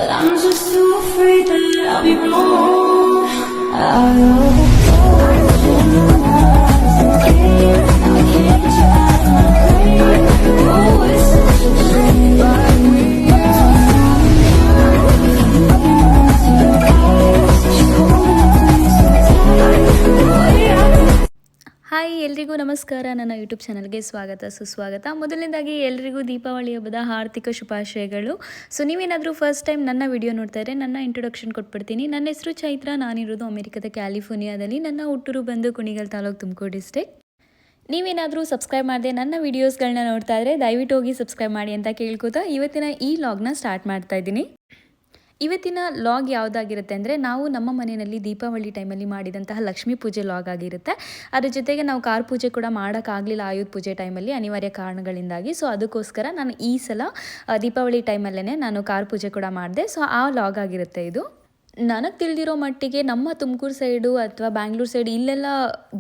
but I'm just too afraid that I'll be wrong. I overthought you. Now I can't get you out of my brain. Oh, it's such a shame, but we hi ಎಲ್ರಿಗೂ ನಮಸ್ಕಾರ. ನನ್ನ YouTube ಚಾನಲ್ಗೆ ಸ್ವಾಗತ ಸುಸ್ವಾಗತ. ಮೊದಲನೇದಾಗಿ ಎಲ್ರಿಗೂ ದೀಪಾವಳಿ ಹಬ್ಬದ ಆರ್ಥಿಕ ಶುಭಾಶಯಗಳು. ಸೊ ನೀವೇನಾದರೂ ಫಸ್ಟ್ ಟೈಮ್ ನನ್ನ ವಿಡಿಯೋ ನೋಡ್ತಾ ಇದ್ದರೆ ನನ್ನ ಇಂಟ್ರೊಡಕ್ಷನ್ ಕೊಟ್ಬಿಡ್ತೀನಿ. ನನ್ನ ಹೆಸರು ಚೈತ್ರ, ನಾನಿರೋದು ಅಮೆರಿಕದ ಕ್ಯಾಲಿಫೋರ್ನಿಯಾದಲ್ಲಿ. ನನ್ನ ಹುಟ್ಟೂರು ಬಂದು ಕುಣಿಗಲ್ ತಾಲೂಕು, ತುಮಕೂರು ಡಿಸ್ಟ್ರಿಕ್ಟ್. ನೀವೇನಾದರೂ ಸಬ್ಸ್ಕ್ರೈಬ್ ಮಾಡದೆ ನನ್ನ ವೀಡಿಯೋಸ್ಗಳನ್ನ ನೋಡ್ತಾ ಇದ್ದರೆ ದಯವಿಟ್ಟು ಹೋಗಿ ಸಬ್ಸ್ಕ್ರೈಬ್ ಮಾಡಿ ಅಂತ ಕೇಳ್ಕೋತಾ ಇವತ್ತಿನ ಈ ಲಾಗ್ನ ಸ್ಟಾರ್ಟ್ ಮಾಡ್ತಾ ಇದ್ದೀನಿ. ಇವತ್ತಿನ ಲಾಗ್ ಯಾವುದಾಗಿರುತ್ತೆ ಅಂದರೆ, ನಾವು ನಮ್ಮ ಮನೆಯಲ್ಲಿ ದೀಪಾವಳಿ ಟೈಮಲ್ಲಿ ಮಾಡಿದಂತಹ ಲಕ್ಷ್ಮೀ ಪೂಜೆ ಲಾಗ್ ಆಗಿರುತ್ತೆ. ಅದ್ರ ಜೊತೆಗೆ ನಾವು ಕಾರ್ ಪೂಜೆ ಕೂಡ ಮಾಡೋಕ್ಕಾಗಲಿಲ್ಲ ಆಯುಧ ಪೂಜೆ ಟೈಮಲ್ಲಿ ಅನಿವಾರ್ಯ ಕಾರಣಗಳಿಂದಾಗಿ. ಸೊ ಅದಕ್ಕೋಸ್ಕರ ನಾನು ಈ ಸಲ ದೀಪಾವಳಿ ಟೈಮಲ್ಲೇ ನಾನು ಕಾರ್ ಪೂಜೆ ಕೂಡ ಮಾಡಿದೆ. ಸೊ ಆ ಲಾಗ್ ಆಗಿರುತ್ತೆ ಇದು. ನನಗೆ ತಿಳಿದಿರೋ ಮಟ್ಟಿಗೆ ನಮ್ಮ ತುಮಕೂರು ಸೈಡು ಅಥವಾ ಬ್ಯಾಂಗ್ಳೂರು ಸೈಡ್ ಇಲ್ಲೆಲ್ಲ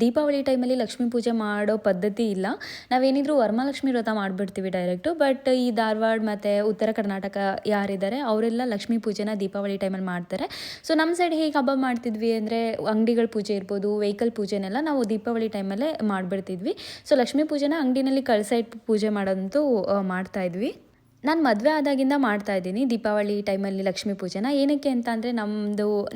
ದೀಪಾವಳಿ ಟೈಮಲ್ಲಿ ಲಕ್ಷ್ಮೀ ಪೂಜೆ ಮಾಡೋ ಪದ್ಧತಿ ಇಲ್ಲ. ನಾವೇನಿದ್ರು ವರಮಹಾಲಕ್ಷ್ಮಿ ವ್ರತ ಮಾಡಿಬಿಡ್ತೀವಿ ಡೈರೆಕ್ಟು. ಬಟ್ ಈ ಧಾರವಾಡ ಮತ್ತು ಉತ್ತರ ಕರ್ನಾಟಕ ಯಾರಿದ್ದಾರೆ ಅವರೆಲ್ಲ ಲಕ್ಷ್ಮೀ ಪೂಜೆನ ದೀಪಾವಳಿ ಟೈಮಲ್ಲಿ ಮಾಡ್ತಾರೆ. ಸೊ ನಮ್ಮ ಸೈಡ್ ಹೇಗೆ ಹಬ್ಬ ಮಾಡ್ತಿದ್ವಿ ಅಂದರೆ, ಅಂಗಡಿಗಳ ಪೂಜೆ ಇರ್ಬೋದು, ವೆಹಿಕಲ್ ಪೂಜೆನೆಲ್ಲ ನಾವು ದೀಪಾವಳಿ ಟೈಮಲ್ಲೇ ಮಾಡಿಬಿಡ್ತಿದ್ವಿ. ಸೊ ಲಕ್ಷ್ಮೀ ಪೂಜೆನ ಅಂಗಡಿನಲ್ಲಿ ಕಳಸ ಇಟ್ಟು ಪೂಜೆ ಮಾಡೋದಂತೂ ಮಾಡ್ತಾಯಿದ್ವಿ. ನಾನು ಮದುವೆ ಆದಾಗಿಂದ ಮಾಡ್ತಾಯಿದ್ದೀನಿ ದೀಪಾವಳಿ ಟೈಮಲ್ಲಿ ಲಕ್ಷ್ಮೀ ಪೂಜೆನ. ಏನಕ್ಕೆ ಅಂತ ಅಂದರೆ,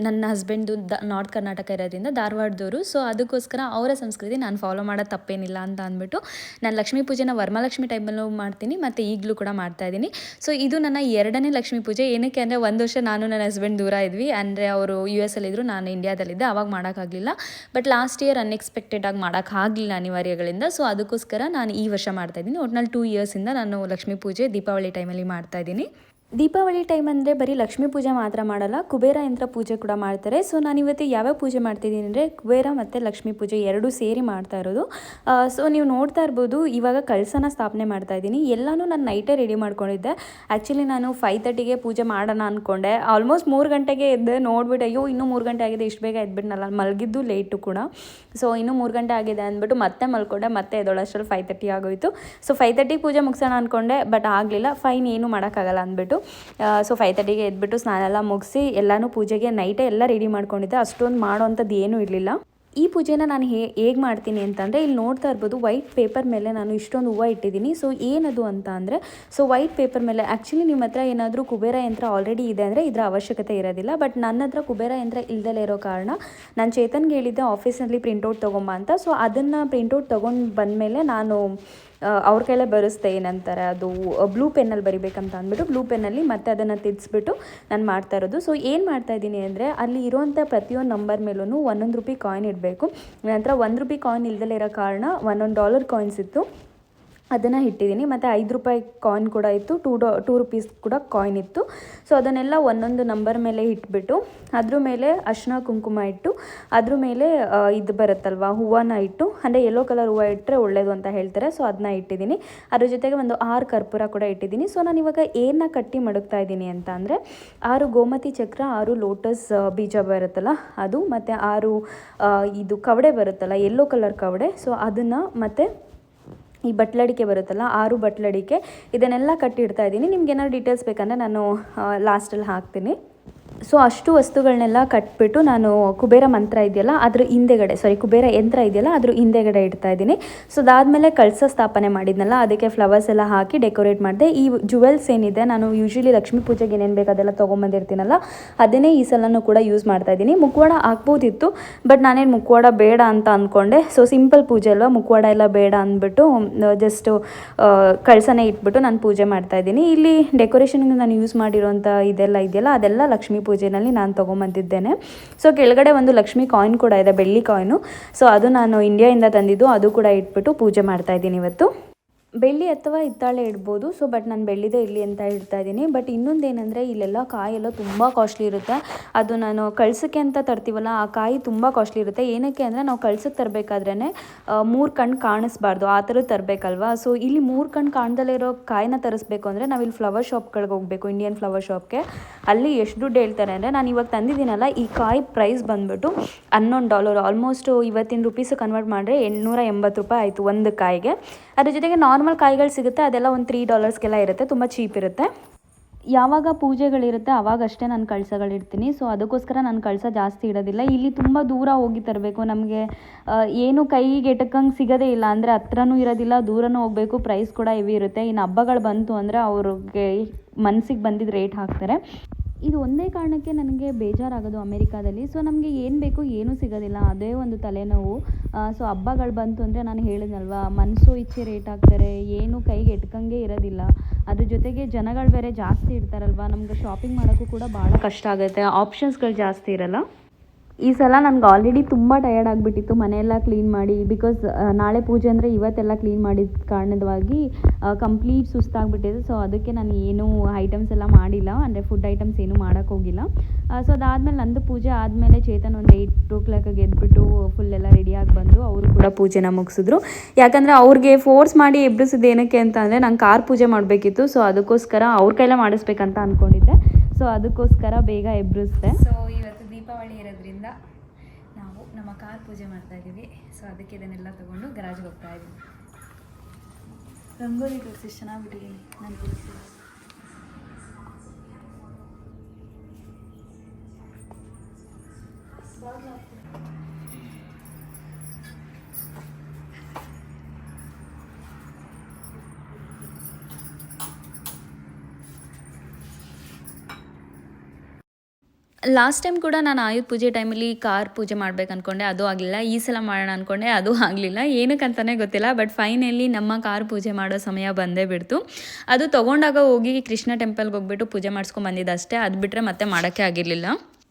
ನನ್ನ ಹಸ್ಬೆಂಡ್ದು ನಾರ್ತ್ ಕರ್ನಾಟಕ ಇರೋದ್ರಿಂದ ಧಾರವಾಡದವರು. ಸೊ ಅದಕ್ಕೋಸ್ಕರ ಅವರ ಸಂಸ್ಕೃತಿ ನಾನು ಫಾಲೋ ಮಾಡೋದು ತಪ್ಪೇನಿಲ್ಲ ಅಂತ ಅಂದ್ಬಿಟ್ಟು ನಾನು ಲಕ್ಷ್ಮೀ ಪೂಜೆನ ವರಮಹಾಲಕ್ಷ್ಮಿ ಟೈಮಲ್ಲೂ ಮಾಡ್ತೀನಿ ಮತ್ತು ಈಗಲೂ ಕೂಡ ಮಾಡ್ತಾಯಿದ್ದೀನಿ. ಸೊ ಇದು ನನ್ನ 2ನೇ ಲಕ್ಷ್ಮೀ ಪೂಜೆ. ಏನಕ್ಕೆ ಅಂದರೆ, ಒಂದು ವರ್ಷ ನಾನು ನನ್ನ ಹಸ್ಬೆಂಡ್ ದೂರ ಇದ್ವಿ. ಅಂದರೆ ಅವರು US ಅಲ್ಲಿದ್ದರು, ನಾನು ಇಂಡಿಯಾದಲ್ಲಿದ್ದೆ. ಆವಾಗ ಮಾಡೋಕ್ಕಾಗಲಿಲ್ಲ. ಬಟ್ ಲಾಸ್ಟ್ ಇಯರ್ ಅನ್ಎಕ್ಸ್ಪೆಕ್ಟೆಡಾಗಿ ಮಾಡೋಕ್ಕಾಗಲಿಲ್ಲ ಅನಿವಾರ್ಯಗಳಿಂದ. ಸೊ ಅದಕ್ಕೋಸ್ಕರ ನಾನು ಈ ವರ್ಷ ಮಾಡ್ತಾಯಿದ್ದೀನಿ. ಒಟ್ನಲ್ಲಿ 2 ಇಯರ್ಸಿಂದ ನಾನು ಲಕ್ಷ್ಮೀ ಪೂಜೆ ದೀಪಾವಳಿ ಟೈಮಲ್ಲಿ ಮಾಡ್ತಾ ಇದ್ದೀನಿ. ದೀಪಾವಳಿ ಟೈಮ್ ಅಂದರೆ ಬರೀ ಲಕ್ಷ್ಮೀ ಪೂಜೆ ಮಾತ್ರ ಮಾಡಲ್ಲ, ಕುಬೇರ ಯಂತ್ರ ಪೂಜೆ ಕೂಡ ಮಾಡ್ತಾರೆ. ಸೊ ನಾನಿವತ್ತು ಯಾವ್ಯಾವ ಪೂಜೆ ಮಾಡ್ತಿದ್ದೀನಿ ಅಂದರೆ, ಕುಬೇರ ಮತ್ತು ಲಕ್ಷ್ಮೀ ಪೂಜೆ ಎರಡೂ ಸೇರಿ ಮಾಡ್ತಾ ಇರೋದು. ಸೊ ನೀವು ನೋಡ್ತಾ ಇರ್ಬೋದು, ಇವಾಗ ಕಳಸನ ಸ್ಥಾಪನೆ ಮಾಡ್ತಾ ಇದ್ದೀನಿ. ಎಲ್ಲನೂ ನಾನು ನೈಟೇ ರೆಡಿ ಮಾಡ್ಕೊಂಡಿದ್ದೆ. ಆ್ಯಕ್ಚುಲಿ ನಾನು 5:30ಗೆ ಪೂಜೆ ಮಾಡೋಣ ಅಂದ್ಕೊಂಡೆ. ಆಲ್ಮೋಸ್ಟ್ 3 ಗಂಟೆಗೆ ಎದ್ದೆ. ನೋಡ್ಬಿಟ್ಟು ಅಯ್ಯೋ ಇನ್ನೂ 3 ಗಂಟೆ ಆಗಿದೆ, ಇಷ್ಟು ಬೇಗ ಎದ್ಬಿಟ್ನಲ್ಲ, ಮಲಗಿದ್ದು ಲೇಟು ಕೂಡ. ಸೊ ಇನ್ನೂ 3 ಗಂಟೆ ಆಗಿದೆ ಅಂದ್ಬಿಟ್ಟು ಮತ್ತೆ ಮಲ್ಕೊಂಡೆ. ಮತ್ತೆ ಎದ್ದೊಳಷ್ಟರಲ್ಲಿ 5:30 ಆಗೋಯಿತು. ಸೊ 5:30 ಪೂಜೆ ಮುಗಿಸೋಣ ಅಂದ್ಕೊಂಡೆ, ಬಟ್ ಆಗಲಿಲ್ಲ. ಫೈನ್, ಏನೂ ಮಾಡೋಕ್ಕಾಗಲ್ಲ ಅಂದ್ಬಿಟ್ಟು ಸೊ 5:30ಗೆ ಎದ್ಬಿಟ್ಟು ಸ್ನಾನ ಎಲ್ಲ ಮುಗಿಸಿ ಎಲ್ಲನೂ ಪೂಜೆಗೆ ನೈಟೇ ಎಲ್ಲ ರೆಡಿ ಮಾಡ್ಕೊಂಡಿದ್ದೆ. ಅಷ್ಟೊಂದು ಮಾಡೋವಂಥದ್ದು ಏನೂ ಇರಲಿಲ್ಲ. ಈ ಪೂಜೆನ ನಾನು ಹೇಗೆ ಮಾಡ್ತೀನಿ ಅಂತಂದರೆ, ಇಲ್ಲಿ ನೋಡ್ತಾ ಇರ್ಬೋದು, ವೈಟ್ ಪೇಪರ್ ಮೇಲೆ ನಾನು ಇಷ್ಟೊಂದು ಹೂವು ಇಟ್ಟಿದ್ದೀನಿ. ಸೊ ಏನದು ಅಂತ ಅಂದರೆ, ಸೊ ವೈಟ್ ಪೇಪರ್ ಮೇಲೆ ಆ್ಯಕ್ಚುಲಿ ನಿಮ್ಮ ಹತ್ರ ಏನಾದರೂ ಕುಬೇರ ಯಂತ್ರ ಆಲ್ರೆಡಿ ಇದೆ ಅಂದರೆ ಇದರ ಅವಶ್ಯಕತೆ ಇರೋದಿಲ್ಲ. ಬಟ್ ನನ್ನ ಹತ್ರ ಕುಬೇರ ಯಂತ್ರ ಇಲ್ದಲೇ ಇರೋ ಕಾರಣ ನಾನು ಚೇತನ್ಗೆ ಹೇಳಿದ್ದೆ ಆಫೀಸ್ನಲ್ಲಿ ಪ್ರಿಂಟೌಟ್ ತೊಗೊಂಬ ಅಂತ. ಸೊ ಅದನ್ನು ಪ್ರಿಂಟೌಟ್ ತೊಗೊಂಡು ಬಂದಮೇಲೆ ನಾನು ಅವ್ರ ಕೈಲೇ ಬರೆಸ್ದೆ. ಏನಂತಾರೆ ಅದು, ಬ್ಲೂ ಪೆನ್ನಲ್ಲಿ ಬರಿಬೇಕಂತ ಅಂದ್ಬಿಟ್ಟು ಬ್ಲೂ ಪೆನ್ನಲ್ಲಿ ಮತ್ತೆ ಅದನ್ನು ತಿರ್ಸ್ಬಿಟ್ಟು ನಾನು ಮಾಡ್ತಾ ಇರೋದು. ಸೊ ಏನು ಮಾಡ್ತಾಯಿದ್ದೀನಿ ಅಂದರೆ, ಅಲ್ಲಿ ಇರುವಂಥ ಪ್ರತಿಯೊಂದು ನಂಬರ್ ಮೇಲೂ ₹1 ಕಾಯಿನ್ ಇಡಬೇಕು. ನಂತರ ₹1 ಕಾಯಿನ್ ಇಲ್ದಲೇ ಇರೋ ಕಾರಣ $1 ಕಾಯಿನ್ಸ್ ಇತ್ತು, ಅದನ್ನು ಇಟ್ಟಿದ್ದೀನಿ. ಮತ್ತು ₹5 ಕಾಯಿನ್ ಕೂಡ ಇತ್ತು, $2 ಕೂಡ ಕಾಯಿನ್ ಇತ್ತು. ಸೊ ಅದನ್ನೆಲ್ಲ ಒಂದೊಂದು ನಂಬರ್ ಮೇಲೆ ಇಟ್ಬಿಟ್ಟು ಅದ್ರ ಮೇಲೆ ಅರಿಶಿನ ಕುಂಕುಮ ಇಟ್ಟು ಅದ್ರ ಮೇಲೆ ಇದು ಬರುತ್ತಲ್ವ ಹೂವನ್ನ ಇಟ್ಟು, ಅಂದರೆ ಯೆಲ್ಲೋ ಕಲರ್ ಹೂವು ಇಟ್ಟರೆ ಒಳ್ಳೆಯದು ಅಂತ ಹೇಳ್ತಾರೆ. ಸೊ ಅದನ್ನ ಇಟ್ಟಿದ್ದೀನಿ. ಅದ್ರ ಜೊತೆಗೆ ಒಂದು 6 ಕರ್ಪೂರ ಕೂಡ ಇಟ್ಟಿದ್ದೀನಿ. ಸೊ ನಾನು ಇವಾಗ ಏನನ್ನ ಕಟ್ಟಿ ಮಡಗ್ತಾ ಇದ್ದೀನಿ ಅಂತ ಅಂದರೆ, 6 ಗೋಮತಿ ಚಕ್ರ, 6 ಲೋಟಸ್ ಬೀಜ ಬರುತ್ತಲ್ಲ ಅದು, ಮತ್ತು 6 ಇದು ಕವಡೆ ಬರುತ್ತಲ್ಲ ಯೆಲ್ಲೋ ಕಲರ್ ಕವಡೆ, ಸೊ ಅದನ್ನು, ಮತ್ತು ಈ ಬಟ್ಲಡಿಕೆ ಬರುತ್ತಲ್ಲ 6 ಬಟ್ಲಡಿಕೆ, ಇದನ್ನೆಲ್ಲ ಕಟ್ಟಿಡ್ತಾ ಇದ್ದೀನಿ. ನಿಮ್ಗೆ ಏನಾದ್ರು ಡೀಟೇಲ್ಸ್ ಬೇಕಂದರೆ ನಾನು ಲಾಸ್ಟಲ್ಲಿ ಹಾಕ್ತೀನಿ. ಸೊ ಅಷ್ಟು ವಸ್ತುಗಳನ್ನೆಲ್ಲ ಕಟ್ಬಿಟ್ಟು ನಾನು ಕುಬೇರ ಮಂತ್ರ ಇದೆಯಲ್ಲ ಅದ್ರ ಹಿಂದೆಗಡೆ, ಕುಬೇರ ಯಂತ್ರ ಇದೆಯಲ್ಲ ಅದ್ರ ಹಿಂದೆಗಡೆ ಇಡ್ತಾ ಇದ್ದೀನಿ. ಸೊ ಅದಾದಮೇಲೆ ಕಳಸ ಸ್ಥಾಪನೆ ಮಾಡಿದ್ನಲ್ಲ, ಅದಕ್ಕೆ ಫ್ಲವರ್ಸ್ ಎಲ್ಲ ಹಾಕಿ ಡೆಕೋರೇಟ್ ಮಾಡಿದೆ. ಈ ಜುವೆಲ್ಸ್ ಏನಿದೆ, ನಾನು ಯೂಶ್ವಲಿ ಲಕ್ಷ್ಮೀ ಪೂಜೆಗೆ ಏನೇನು ಬೇಕು ಅದೆಲ್ಲ ತೊಗೊಂಬಂದಿರ್ತೀನಲ್ಲ, ಅದನ್ನೇ ಈ ಸಲನೂ ಕೂಡ ಯೂಸ್ ಮಾಡ್ತಾ ಇದ್ದೀನಿ. ಮುಖವಾಡ ಹಾಕ್ಬೋದಿತ್ತು, ಬಟ್ ನಾನೇನು ಮುಖವಾಡ ಬೇಡ ಅಂತ ಅಂದ್ಕೊಂಡೆ. ಸೊ ಸಿಂಪಲ್ ಪೂಜೆ ಅಲ್ವಾ, ಮುಖವಾಡ ಎಲ್ಲ ಬೇಡ ಅಂದ್ಬಿಟ್ಟು ಜಸ್ಟು ಕಳಸನೇ ಇಟ್ಬಿಟ್ಟು ನಾನು ಪೂಜೆ ಮಾಡ್ತಾ ಇದ್ದೀನಿ. ಇಲ್ಲಿ ಡೆಕೋರೇಷನ್ಗೆ ನಾನು ಯೂಸ್ ಮಾಡಿರೋಂಥ ಇದೆಯಲ್ಲ ಅದೆಲ್ಲ ಲಕ್ಷ್ಮೀ ಪೂಜೆನಲ್ಲಿ ನಾನು ತೊಗೊಂಬಂದಿದ್ದೇನೆ. ಸೊ ಕೆಳಗಡೆ ಒಂದು ಲಕ್ಷ್ಮಿ ಕಾಯಿನ್ ಕೂಡ ಇದೆ, ಬೆಳ್ಳಿ ಕಾಯಿನು. ಸೊ ಅದು ನಾನು ಇಂಡಿಯಾದಿಂದ ತಂದಿದ್ದು, ಅದು ಕೂಡ ಇಟ್ಬಿಟ್ಟು ಪೂಜೆ ಮಾಡ್ತಾ ಇದ್ದೀನಿ ಇವತ್ತು. ಬೆಳ್ಳಿ ಅಥವಾ ಹಿತ್ತಾಳೆ ಇಡ್ಬೋದು. ಸೊ ಬಟ್ ನಾನು ಬೆಳ್ಳಿದೇ ಇರಲಿ ಅಂತ ಇಡ್ತಾ ಇದ್ದೀನಿ. ಬಟ್ ಇನ್ನೊಂದೇನೆಂದರೆ, ಇಲ್ಲೆಲ್ಲ ಕಾಯೆಲ್ಲ ತುಂಬ ಕಾಸ್ಟ್ಲಿ ಇರುತ್ತೆ. ಅದು ನಾನು ಕಳ್ಸಕ್ಕೆ ಅಂತ ತರ್ತೀವಲ್ಲ, ಆ ಕಾಯಿ ತುಂಬ ಕಾಸ್ಟ್ಲಿ ಇರುತ್ತೆ. ಏನಕ್ಕೆ ಅಂದರೆ, ನಾವು ಕಳ್ಸಕ್ಕೆ ತರಬೇಕಾದ್ರೇ 3 ಕಣ್ಣು ಕಾಣಿಸ್ಬಾರ್ದು, ಆ ಥರ ತರಬೇಕಲ್ವಾ. ಸೊ ಇಲ್ಲಿ 3 ಕಣ್ಣು ಕಾಣ್ದಲೇ ಇರೋ ಕಾಯಿನ ತರಿಸ್ಬೇಕು ಅಂದರೆ ನಾವಿಲ್ಲಿ ಫ್ಲವರ್ ಶಾಪ್ಗಳಿಗೆ ಹೋಗಬೇಕು, ಇಂಡಿಯನ್ ಫ್ಲವರ್ ಶಾಪ್ಗೆ. ಅಲ್ಲಿ ಎಷ್ಟು ದುಡ್ಡು ಹೇಳ್ತಾರೆ ಅಂದರೆ, ನಾನು ಇವಾಗ ತಂದಿದ್ದೀನಲ್ಲ, ಈ ಕಾಯಿ ಪ್ರೈಸ್ ಬಂದುಬಿಟ್ಟು $11. ಆಲ್ಮೋಸ್ಟ್ ಇವತ್ತಿನ ರುಪೀಸ್ ಕನ್ವರ್ಟ್ ಮಾಡಿದ್ರೆ $880 ಆಯಿತು ಒಂದು ಕಾಯಿಗೆ. ಅದ್ರ ಜೊತೆಗೆ ನಾರ್ಮಲ್ ಕಾಯಿಗಳು ಸಿಗುತ್ತೆ, ಅದೆಲ್ಲ ಒಂದು $3ಗೆಲ್ಲ ಇರುತ್ತೆ, ತುಂಬ ಚೀಪ್ ಇರುತ್ತೆ. ಯಾವಾಗ ಪೂಜೆಗಳಿರುತ್ತೆ ಅವಾಗಷ್ಟೇ ನಾನು ಕಳಸಗಳಿಡ್ತೀನಿ. ಸೊ ಅದಕ್ಕೋಸ್ಕರ ನಾನು ಕಳಸ ಜಾಸ್ತಿ ಇಡೋದಿಲ್ಲ. ಇಲ್ಲಿ ತುಂಬ ದೂರ ಹೋಗಿ ತರಬೇಕು, ನಮಗೆ ಏನು ಕೈಗೆ ಎಟಕಂಗೆ ಸಿಗೋದೇ ಇಲ್ಲ. ಅಂದರೆ ಹತ್ರನೂ ಇರೋದಿಲ್ಲ, ದೂರನೂ ಹೋಗಬೇಕು, ಪ್ರೈಸ್ ಕೂಡ ಹೆವಿ ಇರುತ್ತೆ. ಇನ್ನು ಹಬ್ಬಗಳು ಬಂತು ಅಂದರೆ ಅವ್ರಿಗೆ ಮನಸ್ಸಿಗೆ ಬಂದಿದ್ದು ರೇಟ್ ಹಾಕ್ತಾರೆ. ಇದು ಒಂದೇ ಕಾರಣಕ್ಕೆ ನನಗೆ ಬೇಜಾರಾಗೋದು ಅಮೇರಿಕಾದಲ್ಲಿ. ಸೊ ನಮಗೆ ಏನು ಬೇಕು ಏನೂ ಸಿಗೋದಿಲ್ಲ, ಅದೇ ಒಂದು ತಲೆನೋವು. ಸೊ ಹಬ್ಬಗಳು ಬಂತು ಅಂದರೆ ನಾನು ಹೇಳಿದ್ನಲ್ವ, ಮನಸ್ಸು ಇಚ್ಛೆ ರೇಟ್ ಹಾಕ್ತಾರೆ, ಏನು ಕೈಗೆ ಎಟ್ಕಂಗೆ ಇರೋದಿಲ್ಲ. ಅದ್ರ ಜೊತೆಗೆ ಜನಗಳು ಬೇರೆ ಜಾಸ್ತಿ ಇರ್ತಾರಲ್ವ, ನಮ್ಗೆ ಶಾಪಿಂಗ್ ಮಾಡೋಕ್ಕೂ ಕೂಡ ಭಾಳ ಕಷ್ಟ ಆಗುತ್ತೆ, ಆಪ್ಷನ್ಸ್ಗಳು ಜಾಸ್ತಿ ಇರೋಲ್ಲ. ಈ ಸಲ ನನಗೆ ಆಲ್ರೆಡಿ ತುಂಬ ಟಯರ್ಡ್ ಆಗಿಬಿಟ್ಟಿತ್ತು ಮನೆಯೆಲ್ಲ ಕ್ಲೀನ್ ಮಾಡಿ. ಬಿಕಾಸ್ ನಾಳೆ ಪೂಜೆ ಅಂದರೆ ಇವತ್ತೆಲ್ಲ ಕ್ಲೀನ್ ಮಾಡಿದ ಕಾರಣದವಾಗಿ ಕಂಪ್ಲೀಟ್ ಸುಸ್ತಾಗ್ಬಿಟ್ಟಿದೆ. ಸೊ ಅದಕ್ಕೆ ನಾನು ಏನೂ ಐಟಮ್ಸ್ ಎಲ್ಲ ಮಾಡಿಲ್ಲ, ಅಂದರೆ ಫುಡ್ ಐಟಮ್ಸ್ ಏನೂ ಮಾಡೋಕ್ಕೋಗಿಲ್ಲ. ಸೊ ಅದಾದಮೇಲೆ ನಂದು ಪೂಜೆ ಆದಮೇಲೆ ಚೇತನ್ ಒಂದು 8 o'clock ಎದ್ಬಿಟ್ಟು ಫುಲ್ಲೆಲ್ಲ ರೆಡಿಯಾಗಿ ಬಂದು ಅವರು ಕೂಡ ಪೂಜೆನ ಮುಗಿಸಿದ್ರು. ಯಾಕಂದರೆ ಅವ್ರಿಗೆ ಫೋರ್ಸ್ ಮಾಡಿ ಎಬ್ಬಿಸಿದ್ದು ಏನಕ್ಕೆ ಅಂತ ಅಂದರೆ ನಂಗೆ ಕಾರ್ ಪೂಜೆ ಮಾಡಬೇಕಿತ್ತು. ಸೊ ಅದಕ್ಕೋಸ್ಕರ ಅವ್ರ ಕೈಲೇ ಮಾಡಿಸ್ಬೇಕಂತ ಅಂದ್ಕೊಂಡಿದ್ದೆ. ಸೊ ಅದಕ್ಕೋಸ್ಕರ ಬೇಗ ಎಬ್ಬಿಸ್ದೆ. ಸೊ ಇವತ್ತು ದೀಪಾವಳಿ ಇರೋದ್ರಿಂದ ನಾವು ನಮ್ಮ ಕಾರ್ ಪೂಜೆ ಮಾಡ್ತಾ ಇದ್ದೀವಿ. ಸೊ ಅದಕ್ಕೆ ಇದನ್ನೆಲ್ಲ ತೊಗೊಂಡು ಗರಾಜ್ಗೆ ಹೋಗ್ತಾ ಇದ್ದೀವಿ. ರಂಗೋಲಿ ತೋರಿಸಿ ಚೆನ್ನಾಗಿಬಿಟ್ಟಿದ್ದೀನಿ ನಾನು ತೋರಿಸಿ. ಲಾಸ್ಟ್ ಟೈಮ್ ಕೂಡ ನಾನು ಆಯುಧ ಪೂಜೆ ಟೈಮಲ್ಲಿ ಕಾರ್ ಪೂಜೆ ಮಾಡ್ಬೇಕು ಅಂದ್ಕೊಂಡೆ, ಅದು ಆಗಲಿಲ್ಲ. ಈ ಸಲ ಮಾಡೋಣ ಅಂದ್ಕೊಂಡೆ, ಅದು ಆಗಲಿಲ್ಲ. ಏನಕ್ಕಂತಲೇ ಗೊತ್ತಿಲ್ಲ. ಬಟ್ ಫೈನಲಿ ನಮ್ಮ ಕಾರ್ ಪೂಜೆ ಮಾಡೋ ಸಮಯ ಬಂದೇ ಬಿಡ್ತು. ಅದು ತೊಗೊಂಡಾಗ ಹೋಗಿ ಕೃಷ್ಣ ಟೆಂಪಲ್ಗೆ ಹೋಗ್ಬಿಟ್ಟು ಪೂಜೆ ಮಾಡಿಸ್ಕೊಂಡು ಬಂದಿದ್ದು ಅಷ್ಟೇ. ಅದು ಬಿಟ್ಟರೆ ಮತ್ತೆ ಮಾಡೋಕ್ಕೆ ಆಗಿರಲಿಲ್ಲ.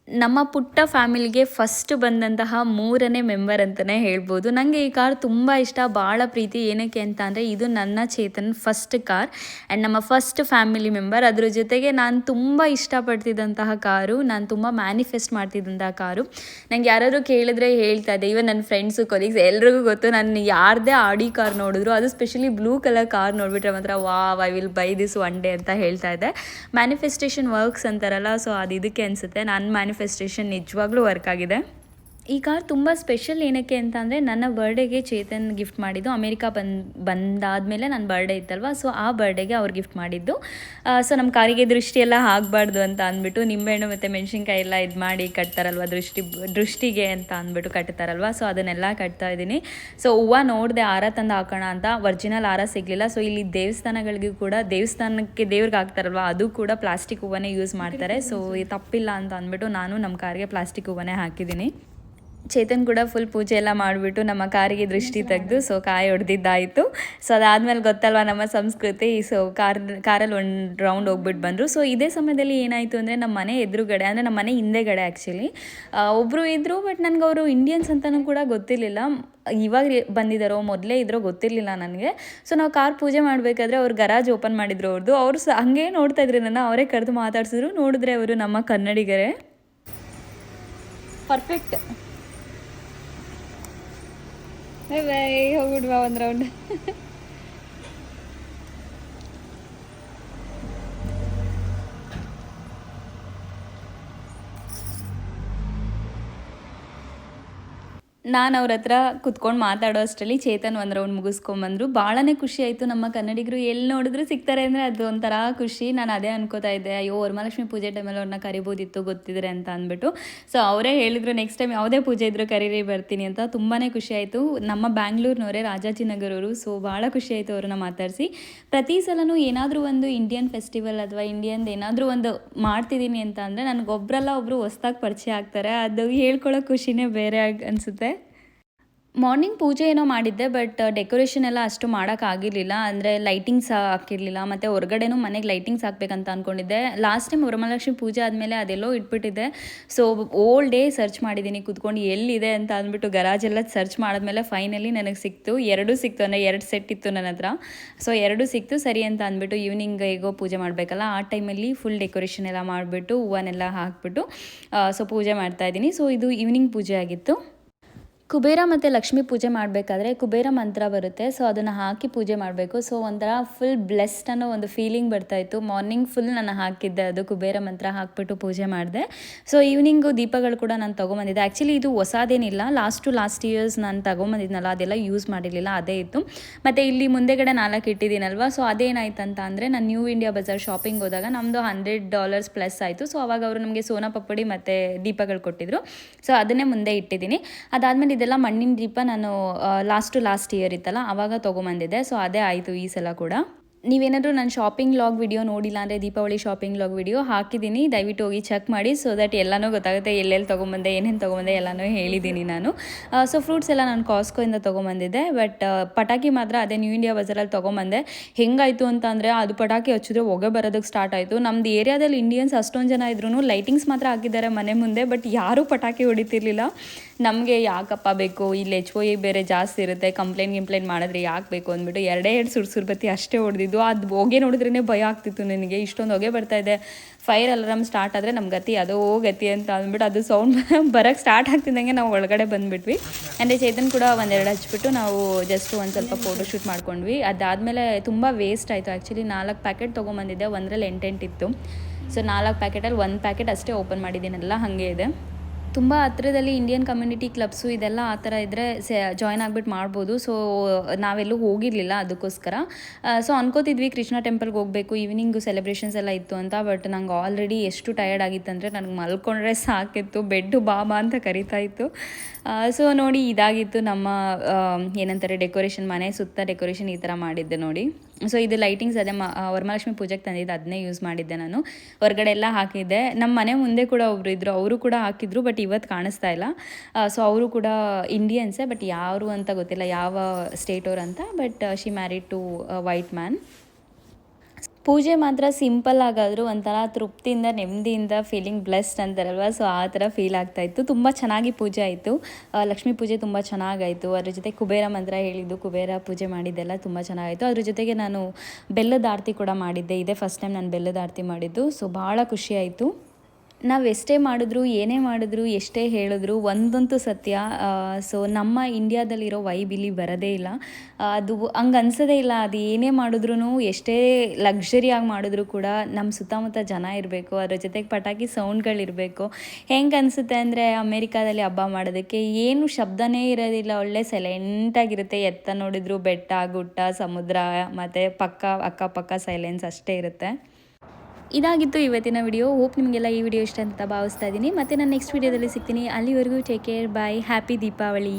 ನಮ್ಮ ಪುಟ್ಟ ಫ್ಯಾಮಿಲಿಗೆ ಫಸ್ಟ್ ಬಂದಂತಹ 3ನೇ ಮೆಂಬರ್ ಅಂತಲೇ ಹೇಳ್ಬೋದು. ನನಗೆ ಈ ಕಾರ್ ತುಂಬ ಇಷ್ಟ, ಭಾಳ ಪ್ರೀತಿ. ಏನಕ್ಕೆ ಅಂತ ಅಂದರೆ ಇದು ನನ್ನ ಚೇತನ್ ಫಸ್ಟ್ ಕಾರ್ ಆ್ಯಂಡ್ ನಮ್ಮ ಫಸ್ಟ್ ಫ್ಯಾಮಿಲಿ ಮೆಂಬರ್. ಅದ್ರ ಜೊತೆಗೆ ನಾನು ತುಂಬ ಇಷ್ಟಪಡ್ತಿದ್ದಂತಹ ಕಾರು, ನಾನು ತುಂಬ ಮ್ಯಾನಿಫೆಸ್ಟ್ ಮಾಡ್ತಿದ್ದಂತಹ ಕಾರು. ನನಗೆ ಯಾರಾದರೂ ಕೇಳಿದ್ರೆ ಹೇಳ್ತಾ ಇದ್ದೆ, ಇವನ್ ನನ್ನ ಫ್ರೆಂಡ್ಸು ಕೊಲೀಗ್ಸ್ ಎಲ್ರಿಗೂ ಗೊತ್ತು. ನಾನು ಯಾರದೇ ಆಡಿ ಕಾರ್ ನೋಡಿದ್ರು, ಅದು ಸ್ಪೆಷಲಿ ಬ್ಲೂ ಕಲರ್ ಕಾರ್ ನೋಡಿಬಿಟ್ರೆ ಮಾತ್ರ wow I will buy this one day ಅಂತ ಹೇಳ್ತಾ ಇದ್ದೆ. ಮ್ಯಾನಿಫೆಸ್ಟೇಷನ್ ವರ್ಕ್ಸ್ ಅಂತಾರಲ್ಲ, ಸೊ ಅದು ಇದಕ್ಕೆ ಅನಿಸುತ್ತೆ. ನಾನು ಮ್ಯಾನಿಫೆಸ್ಟೇಷನ್ ನಿಜವಾಗ್ಲೂ ವರ್ಕ್ ಆಗಿದೆ. ಈ ಕಾರ್ ತುಂಬ ಸ್ಪೆಷಲ್ ಏನಕ್ಕೆ ಅಂತ ಅಂದರೆ ನನ್ನ ಬರ್ಡೇಗೆ ಚೇತನ್ ಗಿಫ್ಟ್ ಮಾಡಿದ್ದು. ಅಮೇರಿಕಾ ಬಂದಾದಮೇಲೆ ನನ್ನ ಬರ್ಡೇ ಇತ್ತಲ್ವ, ಸೊ ಆ ಬರ್ಡೇಗೆ ಅವ್ರು ಗಿಫ್ಟ್ ಮಾಡಿದ್ದು. ಸೊ ನಮ್ಮ ಕಾರಿಗೆ ದೃಷ್ಟಿ ಎಲ್ಲ ಆಗಬಾರ್ದು ಅಂತ ಅಂದ್ಬಿಟ್ಟು ನಿಂಬೆಹಣ್ಣು ಮತ್ತು ಮೆಣಸಿನ್ಕಾಯಿ ಎಲ್ಲ ಇದು ಮಾಡಿ ಕಟ್ತಾರಲ್ವ, ದೃಷ್ಟಿಗೆ ಅಂತ ಅಂದ್ಬಿಟ್ಟು ಕಟ್ತಾರಲ್ವ, ಸೊ ಅದನ್ನೆಲ್ಲ ಕಟ್ತಾ ಇದ್ದೀನಿ. ಸೊ ಹೂವು ನೋಡಿದೆ, ಹಾರ ತಂದು ಹಾಕೋಣ ಅಂತ, ಒರಿಜಿನಲ್ ಹಾರ ಸಿಗಲಿಲ್ಲ. ಸೊ ಇಲ್ಲಿ ದೇವಸ್ಥಾನಗಳಿಗೂ ಕೂಡ, ದೇವಸ್ಥಾನಕ್ಕೆ ದೇವ್ರಿಗೆ ಹಾಕ್ತಾರಲ್ವ, ಅದು ಕೂಡ ಪ್ಲಾಸ್ಟಿಕ್ ಹೂವನ್ನೇ ಯೂಸ್ ಮಾಡ್ತಾರೆ. ಸೊ ತಪ್ಪಿಲ್ಲ ಅಂತ ಅಂದ್ಬಿಟ್ಟು ನಾನು ನಮ್ಮ ಕಾರಿಗೆ ಪ್ಲಾಸ್ಟಿಕ್ ಹೂವನ್ನೇ ಹಾಕಿದ್ದೀನಿ. ಚೇತನ್ ಕೂಡ ಫುಲ್ ಪೂಜೆ ಎಲ್ಲ ಮಾಡಿಬಿಟ್ಟು ನಮ್ಮ ಕಾರಿಗೆ ದೃಷ್ಟಿ ತೆಗೆದು ಸೊ ಕಾಯಿ ಹೊಡೆದಿದ್ದಾಯಿತು. ಸೊ ಅದಾದಮೇಲೆ ಗೊತ್ತಲ್ವ ನಮ್ಮ ಸಂಸ್ಕೃತಿ. ಸೊ ಕಾರಲ್ಲಿ ಒಂದು ರೌಂಡ್ ಹೋಗ್ಬಿಟ್ಟು ಬಂದರು. ಸೊ ಇದೇ ಸಮಯದಲ್ಲಿ ಏನಾಯಿತು ಅಂದರೆ ನಮ್ಮ ಮನೆ ಎದುರುಗಡೆ, ಅಂದರೆ ನಮ್ಮ ಮನೆ ಹಿಂದೆಗಡೆ ಆ್ಯಕ್ಚುಲಿ ಒಬ್ಬರು ಇದ್ದರು. ಬಟ್ ನನಗೆ ಅವರು ಇಂಡಿಯನ್ಸ್ ಅಂತಲೂ ಕೂಡ ಗೊತ್ತಿರಲಿಲ್ಲ. ಇವಾಗ ಬಂದಿದ್ದಾರೋ ಮೊದಲೇ ಇದ್ರೋ ಗೊತ್ತಿರಲಿಲ್ಲ ನನಗೆ. ಸೊ ನಾವು ಕಾರ್ ಪೂಜೆ ಮಾಡಬೇಕಾದ್ರೆ ಅವ್ರು ಗರಾಜ್ ಓಪನ್ ಮಾಡಿದ್ರು ಅವ್ರದ್ದು. ಅವರು ಹಂಗೆ ನೋಡ್ತಾ ಇದ್ರು ನನ್ನ, ಅವರೇ ಕರೆದು ಮಾತಾಡ್ಸಿದ್ರು. ನೋಡಿದ್ರೆ ಅವರು ನಮ್ಮ ಕನ್ನಡಿಗರೇ. ಪರ್ಫೆಕ್ಟ್. ಬೈ ಬೈ, ಹೋಗ್ಬಿಡ್ವಾ ಒಂದು ರೌಂಡ್. ನಾನು ಅವ್ರ ಹತ್ರ ಕುತ್ಕೊಂಡು ಮಾತಾಡೋ ಅಷ್ಟರಲ್ಲಿ ಚೇತನ್ ಒಂದು ರೌಂಡ್ ಮುಗಿಸ್ಕೊಂಬಂದರು. ಭಾಳನೇ ಖುಷಿ ಆಯಿತು. ನಮ್ಮ ಕನ್ನಡಿಗರು ಎಲ್ಲಿ ನೋಡಿದ್ರು ಸಿಗ್ತಾರೆ ಅಂದರೆ ಅದು ಒಂಥರ ಖುಷಿ. ನಾನು ಅದೇ ಅನ್ಕೋತಾ ಇದ್ದೆ, ಅಯ್ಯೋ ವರಮಹಾಲಕ್ಷ್ಮಿ ಪೂಜೆ ಟೈಮಲ್ಲಿ ಅವ್ರನ್ನ ಕರಿಬೋದಿತ್ತು ಗೊತ್ತಿದ್ರೆ ಅಂತ ಅಂದ್ಬಿಟ್ಟು. ಸೊ ಅವರೇ ಹೇಳಿದ್ರು ನೆಕ್ಸ್ಟ್ ಟೈಮ್ ಯಾವುದೇ ಪೂಜೆ ಇದ್ದರೂ ಕರೀರಿ ಬರ್ತೀನಿ ಅಂತ. ತುಂಬಾ ಖುಷಿ ಆಯಿತು. ನಮ್ಮ ಬ್ಯಾಂಗ್ಳೂರ್ನವರೇ, ರಾಜಾಜಿನಗರವರು. ಸೊ ಭಾಳ ಖುಷಿ ಆಯಿತು ಅವ್ರನ್ನ ಮಾತಾಡಿಸಿ. ಪ್ರತಿ ಸಲವೂ ಏನಾದರೂ ಒಂದು ಇಂಡಿಯನ್ ಫೆಸ್ಟಿವಲ್ ಅಥವಾ ಇಂಡಿಯನ್ದು ಏನಾದರೂ ಒಂದು ಮಾಡ್ತಿದ್ದೀನಿ ಅಂತ ಅಂದರೆ ನನಗೊಬ್ಬರಲ್ಲ ಒಬ್ಬರು ಹೊಸ್ದಾಗಿ ಪರಿಚಯ ಆಗ್ತಾರೆ. ಅದು ಹೇಳ್ಕೊಳ್ಳೋ ಖುಷಿನೇ ಬೇರೆ ಅನಿಸುತ್ತೆ. ಮಾರ್ನಿಂಗ್ ಪೂಜೆ ಏನೋ ಮಾಡಿದ್ದೆ, ಬಟ್ ಡೆಕೋರೇಷನ್ ಎಲ್ಲ ಅಷ್ಟು ಮಾಡೋಕ್ಕಾಗಿರಲಿಲ್ಲ. ಅಂದರೆ ಲೈಟಿಂಗ್ಸ್ ಹಾಕಿರಲಿಲ್ಲ, ಮತ್ತು ಹೊರಗಡೆನೂ ಮನೆಗೆ ಲೈಟಿಂಗ್ಸ್ ಹಾಕ್ಬೇಕಂತ ಅಂದ್ಕೊಂಡಿದ್ದೆ. ಲಾಸ್ಟ್ ಟೈಮ್ ವರಮಹಾಲಕ್ಷ್ಮಿ ಪೂಜೆ ಆದಮೇಲೆ ಅದೆಲ್ಲೋ ಇಟ್ಬಿಟ್ಟಿದ್ದೆ. ಸೊ ಓಲ್ ಡೇ ಸರ್ಚ್ ಮಾಡಿದ್ದೀನಿ ಕೂತ್ಕೊಂಡು ಎಲ್ಲಿದೆ ಅಂತ ಅಂದ್ಬಿಟ್ಟು. ಗರಾಜೆಲ್ಲ ಸರ್ಚ್ ಮಾಡಿದ್ಮೇಲೆ ಫೈನಲಿ ನನಗೆ ಸಿಕ್ತು. 2 ಸಿಕ್ತು, ಅಂದರೆ 2 ಸೆಟ್ ಇತ್ತು ನನ್ನ ಹತ್ರ. ಸೊ 2 ಸಿಕ್ತು, ಸರಿ ಅಂತ ಅಂದ್ಬಿಟ್ಟು ಈವ್ನಿಂಗ್ ಹೇಗೋ ಪೂಜೆ ಮಾಡಬೇಕಲ್ಲ, ಆ ಟೈಮಲ್ಲಿ ಫುಲ್ ಡೆಕೋರೇಷನ್ ಎಲ್ಲ ಮಾಡಿಬಿಟ್ಟು ಹೂವನ್ನೆಲ್ಲ ಹಾಕ್ಬಿಟ್ಟು ಸೊ ಪೂಜೆ ಮಾಡ್ತಾಯಿದ್ದೀನಿ. ಸೊ ಇದು ಈವ್ನಿಂಗ್ ಪೂಜೆ ಆಗಿತ್ತು. ಕುಬೇರ ಮತ್ತು ಲಕ್ಷ್ಮೀ ಪೂಜೆ ಮಾಡಬೇಕಾದ್ರೆ ಕುಬೇರ ಮಂತ್ರ ಬರುತ್ತೆ. ಸೊ ಅದನ್ನು ಹಾಕಿ ಪೂಜೆ ಮಾಡಬೇಕು. ಸೊ ಒಂಥರ ಫುಲ್ ಬ್ಲೆಸ್ಡ್ ಅನ್ನೋ ಒಂದು ಫೀಲಿಂಗ್ ಬರ್ತಾಯಿತ್ತು. ಮಾರ್ನಿಂಗ್ ಫುಲ್ ನಾನು ಹಾಕಿದ್ದೆ, ಅದು ಕುಬೇರ ಮಂತ್ರ ಹಾಕಿಬಿಟ್ಟು ಪೂಜೆ ಮಾಡಿದೆ. ಸೊ ಈವ್ನಿಂಗು ದೀಪಗಳು ಕೂಡ ನಾನು ತೊಗೊಂಬಂದಿದ್ದೆ. ಆ್ಯಕ್ಚುಲಿ ಇದು ಹೊಸದೇನಿಲ್ಲ, ಲಾಸ್ಟ್ ಇಯರ್ಸ್ ನಾನು ತೊಗೊಂಬಂದಿದ್ನಲ್ಲ ಅದೆಲ್ಲ ಯೂಸ್ ಮಾಡಿರಲಿಲ್ಲ, ಅದೇ ಇತ್ತು. ಮತ್ತು ಇಲ್ಲಿ ಮುಂದೆಗಡೆ 4 ಇಟ್ಟಿದ್ದೀನಲ್ವ. ಸೊ ಅದೇನಾಯ್ತಂತ ಅಂದರೆ ನಾನು ನ್ಯೂ ಇಂಡಿಯಾ ಬಜಾರ್ ಶಾಪಿಂಗ್ ಹೋದಾಗ ನಮ್ಮದು $100 ಪ್ಲಸ್ ಆಯಿತು. ಸೊ ಅವಾಗ ಅವರು ನಮಗೆ ಸೋನಾ ಪಪ್ಪಡಿ ಮತ್ತು ದೀಪಗಳು ಕೊಟ್ಟಿದ್ದರು. ಸೊ ಅದನ್ನೇ ಮುಂದೆ ಇಟ್ಟಿದ್ದೀನಿ. ಅದಾದಮೇಲೆ ಇದೆಲ್ಲ ಮಣ್ಣಿನ ದೀಪ ನಾನು ಲಾಸ್ಟ್ ಇಯರ್ ಇತ್ತಲ್ಲ ಆವಾಗ ತೊಗೊಂಬಂದಿದ್ದೆ. ಸೊ ಅದೇ ಆಯಿತು ಈ ಸಲ ಕೂಡ. ನೀವೇನಾದರೂ ನನ್ನ ಶಾಪಿಂಗ್ ಲಾಗ್ ವಿಡಿಯೋ ನೋಡಿಲ್ಲ ಅಂದರೆ ದೀಪಾವಳಿ ಶಾಪಿಂಗ್ ಲಾಗ್ ವಿಡಿಯೋ ಹಾಕಿದ್ದೀನಿ, ದಯವಿಟ್ಟು ಹೋಗಿ ಚೆಕ್ ಮಾಡಿ. ಸೊ ದಟ್ ಎಲ್ಲನೂ ಗೊತ್ತಾಗುತ್ತೆ, ಎಲ್ಲೆಲ್ಲಿ ತೊಗೊಂಬಂದೆ, ಏನೇನು ತೊಗೊಂಬಂದೆ ಎಲ್ಲನೂ ಹೇಳಿದ್ದೀನಿ ನಾನು. ಸೊ ಫ್ರೂಟ್ಸ್ ಎಲ್ಲ ನಾನು ಕಾಸ್ಕೋಯಿಂದ ತೊಗೊಂಬಂದಿದ್ದೆ. ಬಟ್ ಪಟಾಕಿ ಮಾತ್ರ ಅದೇ ನ್ಯೂ ಇಂಡಿಯಾ ಬಜಾರಲ್ಲಿ ತೊಗೊಂಬಂದೆ. ಹೆಂಗಾಯಿತು ಅಂತ ಅಂದರೆ ಅದು ಪಟಾಕಿ ಹಚ್ಚಿದ್ರೆ ಹೊಗೆ ಬರೋದಕ್ಕೆ ಸ್ಟಾರ್ಟ್ ಆಯಿತು. ನಮ್ಮದು ಏರಿಯಾದಲ್ಲಿ ಇಂಡಿಯನ್ಸ್ ಅಷ್ಟೊಂದು ಜನ ಇದ್ರೂ ಲೈಟಿಂಗ್ಸ್ ಮಾತ್ರ ಹಾಕಿದ್ದಾರೆ ಮನೆ ಮುಂದೆ, ಬಟ್ ಯಾರೂ ಪಟಾಕಿ ಹೊಡಿತಿರ್ಲಿಲ್ಲ. ನಮಗೆ ಯಾಕಪ್ಪ ಬೇಕು, ಇಲ್ಲಿ HOE ಬೇರೆ ಜಾಸ್ತಿ ಇರುತ್ತೆ, ಕಂಪ್ಲೇಂಟ್ ಮಾಡಿದ್ರೆ ಯಾಕೆ ಬೇಕು ಅಂದ್ಬಿಟ್ಟು 2 ಸುರ್ಸುರ್ಬತ್ತಿ ಅಷ್ಟೇ ಹೊಡೆದಿದ್ದು. ಅದು ಹೊಗೆ ನೋಡಿದ್ರೇ ಭಯ ಆಗ್ತಿತ್ತು ನನಗೆ, ಇಷ್ಟೊಂದು ಹೊಗೆ ಬರ್ತಾಯಿದೆ. ಫೈರ್ ಅಲಾರಮ್ ಸ್ಟಾರ್ಟ್ ಆದರೆ ನಮ್ಮ ಗತಿ ಅದೋ ಗತಿ ಅಂತ ಅಂದ್ಬಿಟ್ಟು ಅದು ಸೌಂಡ್ ಬರೋಕ್ಕೆ ಸ್ಟಾರ್ಟ್ ಆಗ್ತಿದ್ದಂಗೆ ನಾವು ಒಳಗಡೆ ಬಂದುಬಿಟ್ವಿ. ಅಂದರೆ ಚೇತನ್ ಕೂಡ 1-2 ಹಚ್ಬಿಟ್ಟು ನಾವು ಜಸ್ಟ್ ಒಂದು ಸ್ವಲ್ಪ ಫೋಟೋ ಶೂಟ್ ಮಾಡ್ಕೊಂಡ್ವಿ. ಅದಾದಮೇಲೆ ತುಂಬ ವೇಸ್ಟ್ ಆಯಿತು. ಆ್ಯಕ್ಚುಲಿ 4 ಪ್ಯಾಕೆಟ್ ತೊಗೊಂಬಂದಿದ್ದೆ, ಒಂದರಲ್ಲಿ 8 ಇತ್ತು. ಸೊ 4 ಪ್ಯಾಕೆಟಲ್ಲಿ 1 ಪ್ಯಾಕೆಟ್ ಅಷ್ಟೇ ಓಪನ್ ಮಾಡಿದ್ದೀನಲ್ಲ, ಹಾಗೆ ಇದೆ. ತುಂಬ ಹತ್ರದಲ್ಲಿ ಇಂಡಿಯನ್ ಕಮ್ಯುನಿಟಿ ಕ್ಲಬ್ಸು ಇದೆಲ್ಲ ಆ ಥರ ಇದ್ದರೆ ಜಾಯ್ನ್ ಆಗಿಬಿಟ್ಟು ಮಾಡ್ಬೋದು. ಸೊ ನಾವೆಲ್ಲೂ ಹೋಗಿರಲಿಲ್ಲ ಅದಕ್ಕೋಸ್ಕರ. ಸೊ ಅನ್ಕೋತಿದ್ವಿ ಕೃಷ್ಣ ಟೆಂಪಲ್ಗೆ ಹೋಗಬೇಕು, ಈವ್ನಿಂಗು ಸೆಲೆಬ್ರೇಷನ್ಸ್ ಎಲ್ಲ ಇತ್ತು ಅಂತ. ಬಟ್ ನಂಗೆ ಆಲ್ರೆಡಿ ಎಷ್ಟು ಟಯರ್ಡ್ ಆಗಿತ್ತಂದರೆ ನನಗೆ ಮಲ್ಕೊಂಡ್ರೆ ಸಾಕಿತ್ತು, ಬೆಡ್ಡು ಬಾಬಾ ಅಂತ ಕರಿತಾ ಇತ್ತು. ಸೊ ನೋಡಿ ಇದಾಗಿತ್ತು ನಮ್ಮ ಏನಂತಾರೆ ಡೆಕೋರೇಷನ್, ಮನೆ ಸುತ್ತ ಡೆಕೋರೇಷನ್ ಈ ಥರ ಮಾಡಿದ್ದೆ ನೋಡಿ. ಸೊ ಇದು ಲೈಟಿಂಗ್ಸ್ ಅದೇ ವರಮಹಾಲಕ್ಷ್ಮಿ ಪೂಜೆಗೆ ತಂದಿದ್ದು, ಅದನ್ನೇ ಯೂಸ್ ಮಾಡಿದ್ದೆ ನಾನು. ಹೊರಗಡೆ ಎಲ್ಲ ಹಾಕಿದ್ದೆ. ನಮ್ಮ ಮನೆ ಮುಂದೆ ಕೂಡ ಒಬ್ಬರು ಇದ್ದರು, ಅವರು ಕೂಡ ಹಾಕಿದ್ರು, ಬಟ್ ಇವತ್ತು ಕಾಣಿಸ್ತಾ ಇಲ್ಲ. ಸೊ ಅವರು ಕೂಡ ಇಂಡಿಯನ್ಸೇ, ಬಟ್ ಯಾರು ಅಂತ ಗೊತ್ತಿಲ್ಲ, ಯಾವ ಸ್ಟೇಟವ್ರು ಅಂತ. But she married to white man. ಪೂಜೆ ಮಾತ್ರ ಸಿಂಪಲ್ ಆಗಾದರೂ ಒಂಥರ ತೃಪ್ತಿಯಿಂದ ನೆಮ್ಮದಿಯಿಂದ ಫೀಲಿಂಗ್ ಬ್ಲೆಸ್ಡ್ ಅಂತಾರಲ್ವ, ಸೊ ಆ ಥರ ಫೀಲ್ ಆಗ್ತಾಯಿತ್ತು. ತುಂಬ ಚೆನ್ನಾಗಿ ಪೂಜೆ ಆಯಿತು. ಲಕ್ಷ್ಮೀ ಪೂಜೆ ತುಂಬ ಚೆನ್ನಾಗಾಯಿತು. ಅದ್ರ ಜೊತೆ ಕುಬೇರ ಮಂತ್ರ ಹೇಳಿದ್ದು, ಕುಬೇರ ಪೂಜೆ ಮಾಡಿದ್ದೆಲ್ಲ ತುಂಬ ಚೆನ್ನಾಗಾಯಿತು. ಅದ್ರ ಜೊತೆಗೆ ನಾನು ಬೆಲ್ಲದ ಆರತಿ ಕೂಡ ಮಾಡಿದ್ದೆ. ಇದೇ ಫಸ್ಟ್ ಟೈಮ್ ನಾನು ಬೆಲ್ಲದ ಆರತಿ ಮಾಡಿದ್ದು. ಸೊ ಭಾಳ ಖುಷಿಯಾಯಿತು. ನಾವು ಎಷ್ಟೇ ಮಾಡಿದ್ರು, ಏನೇ ಮಾಡಿದ್ರು, ಎಷ್ಟೇ ಹೇಳಿದ್ರು ಒಂದಂತೂ ಸತ್ಯ, ಸೊ ನಮ್ಮ ಇಂಡಿಯಾದಲ್ಲಿರೋ ವೈಬ್ ಇಲ್ಲಿ ಬರೋದೇ ಇಲ್ಲ. ಅದು ಹಂಗೆ ಅನ್ಸೋದೇ ಇಲ್ಲ. ಅದು ಏನೇ ಮಾಡಿದ್ರೂ, ಎಷ್ಟೇ ಲಕ್ಸುರಿಯಾಗಿ ಮಾಡಿದ್ರು ಕೂಡ ನಮ್ಮ ಸುತ್ತಮುತ್ತ ಜನ ಇರಬೇಕು, ಅದ್ರ ಜೊತೆಗೆ ಪಟಾಕಿ ಸೌಂಡ್ಗಳಿರಬೇಕು. ಹೆಂಗೆ ಅನಿಸುತ್ತೆ ಅಂದರೆ ಅಮೇರಿಕಾದಲ್ಲಿ ಹಬ್ಬ ಮಾಡೋದಕ್ಕೆ ಏನು ಶಬ್ದನೇ ಇರೋದಿಲ್ಲ, ಒಳ್ಳೆ ಸೈಲೆಂಟಾಗಿರುತ್ತೆ. ಎತ್ತ ನೋಡಿದ್ರು ಬೆಟ್ಟ, ಗುಡ್ಡ, ಸಮುದ್ರ ಮತ್ತು ಅಕ್ಕಪಕ್ಕ ಸೈಲೆನ್ಸ್ ಅಷ್ಟೇ ಇರುತ್ತೆ. ಇದಾಗಿತ್ತು ಇವತ್ತಿನ ವಿಡಿಯೋ. ಹೋಪ್ ನಿಮಗೆಲ್ಲ ಈ ವಿಡಿಯೋ ಇಷ್ಟ ಅಂತ ಭಾವಿಸ್ತಾ ಇದ್ದೀನಿ. ಮತ್ತು ನಾನು ನೆಕ್ಸ್ಟ್ ವಿಡಿಯೋದಲ್ಲಿ ಸಿಗ್ತೀನಿ. ಅಲ್ಲಿವರೆಗೂ ಟೇಕ್ ಕೇರ್, ಬಾಯ್, ಹ್ಯಾಪಿ ದೀಪಾವಳಿ.